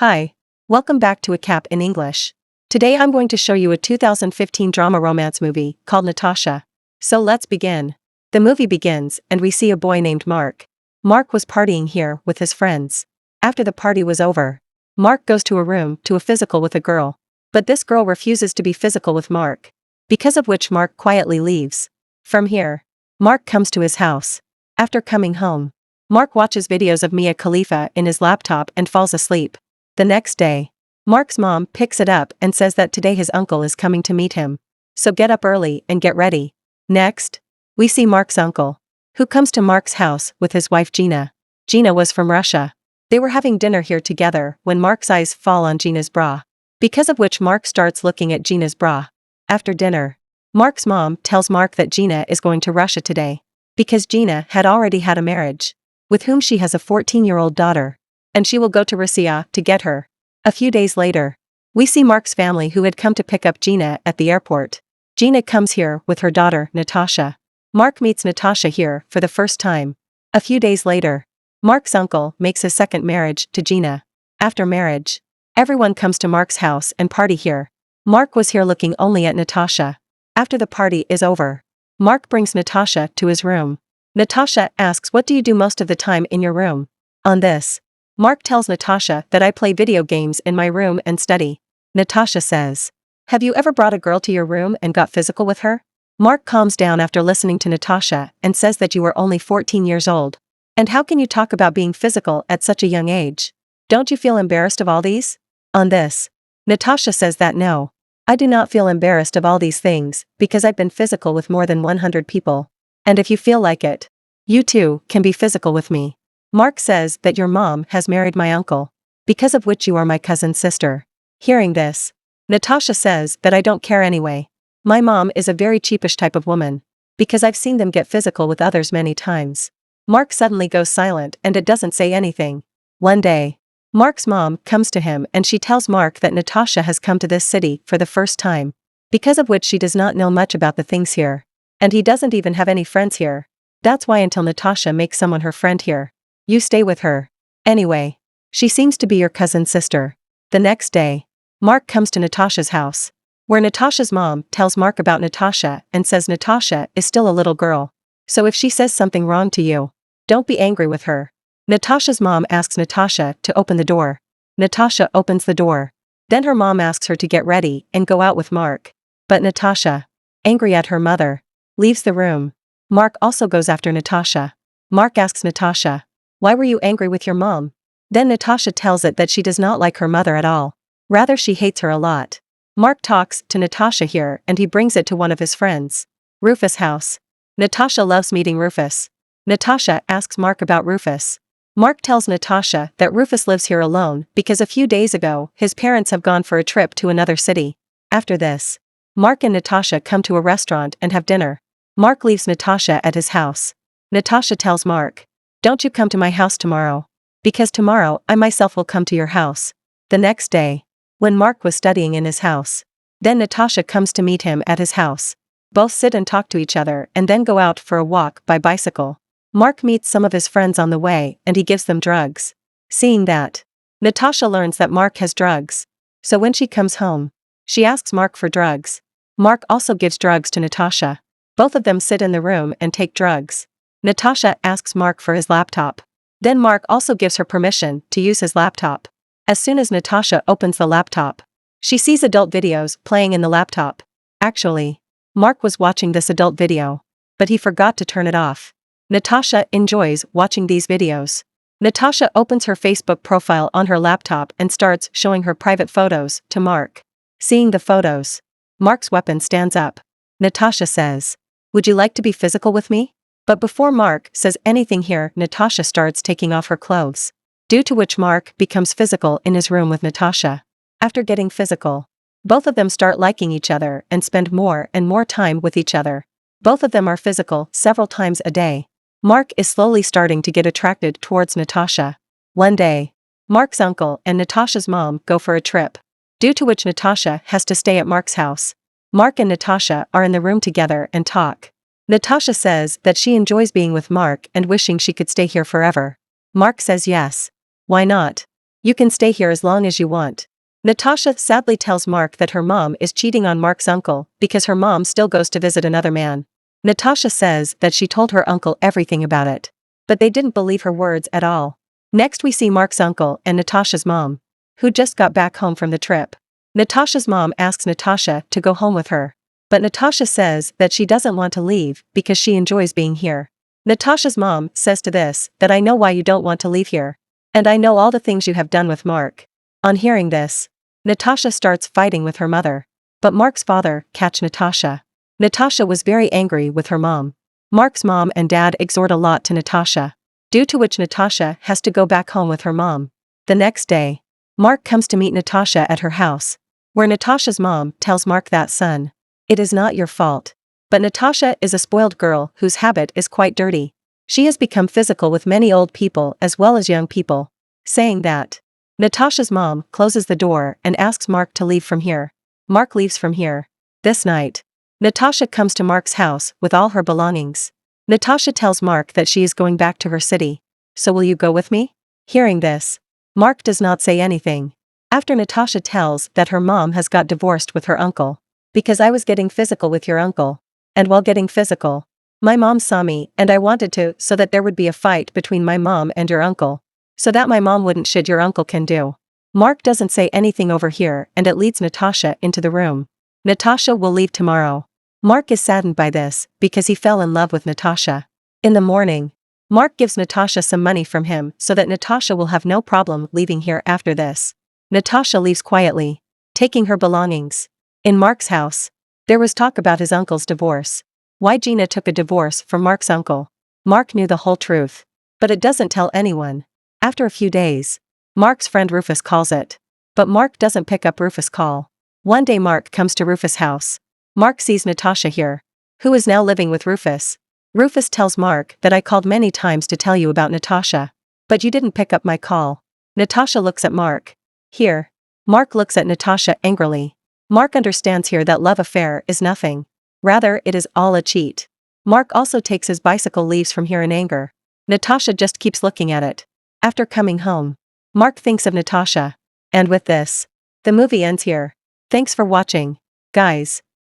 Hi. Welcome back to A Cap in English. Today I'm going to show you a 2015 drama romance movie called Natasha. So let's begin. The movie begins and we see a boy named Mark. Mark was partying here with his friends. After the party was over, Mark goes to a room to a physical with a girl. But this girl refuses to be physical with Mark. Because of which Mark quietly leaves. From here, Mark comes to his house. After coming home, Mark watches videos of Mia Khalifa in his laptop and falls asleep. The next day, Mark's mom picks it up and says that today his uncle is coming to meet him. So get up early and get ready. Next, we see Mark's uncle, who comes to Mark's house with his wife Gina. Gina was from Russia. They were having dinner here together when Mark's eyes fall on Gina's bra. Because of which Mark starts looking at Gina's bra. After dinner, Mark's mom tells Mark that Gina is going to Russia today. Because Gina had already had a marriage, with whom she has a 14-year-old daughter. And she will go to Russia to get her. A few days later, we see Mark's family who had come to pick up Gina at the airport. Gina comes here with her daughter, Natasha. Mark meets Natasha here for the first time. A few days later, Mark's uncle makes his second marriage to Gina. After marriage, everyone comes to Mark's house and party here. Mark was here looking only at Natasha. After the party is over, Mark brings Natasha to his room. Natasha asks, "What do you do most of the time in your room?" On this, Mark tells Natasha that I play video games in my room and study. Natasha says, "Have you ever brought a girl to your room and got physical with her?" Mark calms down after listening to Natasha and says that you were only 14 years old. And how can you talk about being physical at such a young age? Don't you feel embarrassed of all these? On this, Natasha says that no, I do not feel embarrassed of all these things because I've been physical with more than 100 people. And if you feel like it, you too can be physical with me. Mark says that your mom has married my uncle, because of which you are my cousin's sister. Hearing this, Natasha says that I don't care anyway. My mom is a very cheapish type of woman, because I've seen them get physical with others many times. Mark suddenly goes silent and it doesn't say anything. One day, Mark's mom comes to him and she tells Mark that Natasha has come to this city for the first time, because of which she does not know much about the things here. And he doesn't even have any friends here. That's why until Natasha makes someone her friend here, you stay with her. Anyway, she seems to be your cousin's sister. The next day, Mark comes to Natasha's house, where Natasha's mom tells Mark about Natasha and says Natasha is still a little girl. So if she says something wrong to you, don't be angry with her. Natasha's mom asks Natasha to open the door. Natasha opens the door. Then her mom asks her to get ready and go out with Mark. But Natasha, angry at her mother, leaves the room. Mark also goes after Natasha. Mark asks Natasha, "Why were you angry with your mom?" Then Natasha tells it that she does not like her mother at all. Rather, she hates her a lot. Mark talks to Natasha here and he brings it to one of his friends, Rufus' house. Natasha loves meeting Rufus. Natasha asks Mark about Rufus. Mark tells Natasha that Rufus lives here alone because a few days ago his parents have gone for a trip to another city. After this, Mark and Natasha come to a restaurant and have dinner. Mark leaves Natasha at his house. Natasha tells Mark, "Don't you come to my house tomorrow. Because tomorrow I myself will come to your house." The next day, when Mark was studying in his house, then Natasha comes to meet him at his house. Both sit and talk to each other and then go out for a walk by bicycle. Mark meets some of his friends on the way and he gives them drugs. Seeing that, Natasha learns that Mark has drugs. So when she comes home, she asks Mark for drugs. Mark also gives drugs to Natasha. Both of them sit in the room and take drugs. Natasha asks Mark for his laptop. Then Mark also gives her permission to use his laptop. As soon as Natasha opens the laptop, she sees adult videos playing in the laptop. Actually, Mark was watching this adult video, but he forgot to turn it off. Natasha enjoys watching these videos. Natasha opens her Facebook profile on her laptop and starts showing her private photos to Mark. Seeing the photos, Mark's weapon stands up. Natasha says, "Would you like to be physical with me?" But before Mark says anything here, Natasha starts taking off her clothes. Due to which Mark becomes physical in his room with Natasha. After getting physical, both of them start liking each other and spend more and more time with each other. Both of them are physical several times a day. Mark is slowly starting to get attracted towards Natasha. One day, Mark's uncle and Natasha's mom go for a trip. Due to which Natasha has to stay at Mark's house. Mark and Natasha are in the room together and talk. Natasha says that she enjoys being with Mark and wishing she could stay here forever. Mark says yes. Why not? You can stay here as long as you want. Natasha sadly tells Mark that her mom is cheating on Mark's uncle because her mom still goes to visit another man. Natasha says that she told her uncle everything about it. But they didn't believe her words at all. Next we see Mark's uncle and Natasha's mom, who just got back home from the trip. Natasha's mom asks Natasha to go home with her. But Natasha says that she doesn't want to leave because she enjoys being here. Natasha's mom says to this that I know why you don't want to leave here. And I know all the things you have done with Mark. On hearing this, Natasha starts fighting with her mother. But Mark's father catch Natasha. Natasha was very angry with her mom. Mark's mom and dad exhort a lot to Natasha, due to which Natasha has to go back home with her mom. The next day, Mark comes to meet Natasha at her house, where Natasha's mom tells Mark that son, it is not your fault. But Natasha is a spoiled girl whose habit is quite dirty. She has become physical with many old people as well as young people. Saying that, Natasha's mom closes the door and asks Mark to leave from here. Mark leaves from here. This night, Natasha comes to Mark's house with all her belongings. Natasha tells Mark that she is going back to her city. So will you go with me? Hearing this, Mark does not say anything. After Natasha tells that her mom has got divorced with her uncle. Because I was getting physical with your uncle. And while getting physical, my mom saw me and I wanted to so that there would be a fight between my mom and your uncle. So that my mom wouldn't shit your uncle can do. Mark doesn't say anything over here and it leads Natasha into the room. Natasha will leave tomorrow. Mark is saddened by this because he fell in love with Natasha. In the morning, Mark gives Natasha some money from him so that Natasha will have no problem leaving here after this. Natasha leaves quietly, taking her belongings. In Mark's house, there was talk about his uncle's divorce. Why Gina took a divorce from Mark's uncle. Mark knew the whole truth. But it doesn't tell anyone. After a few days, Mark's friend Rufus calls it. But Mark doesn't pick up Rufus' call. One day Mark comes to Rufus' house. Mark sees Natasha here, who is now living with Rufus. Rufus tells Mark that I called many times to tell you about Natasha. But you didn't pick up my call. Natasha looks at Mark. Here. Mark looks at Natasha angrily. Mark understands here that love affair is nothing. Rather, it is all a cheat. Mark also takes his bicycle leaves from here in anger. Natasha just keeps looking at it. After coming home, Mark thinks of Natasha. And with this, the movie ends here. Thanks for watching, guys.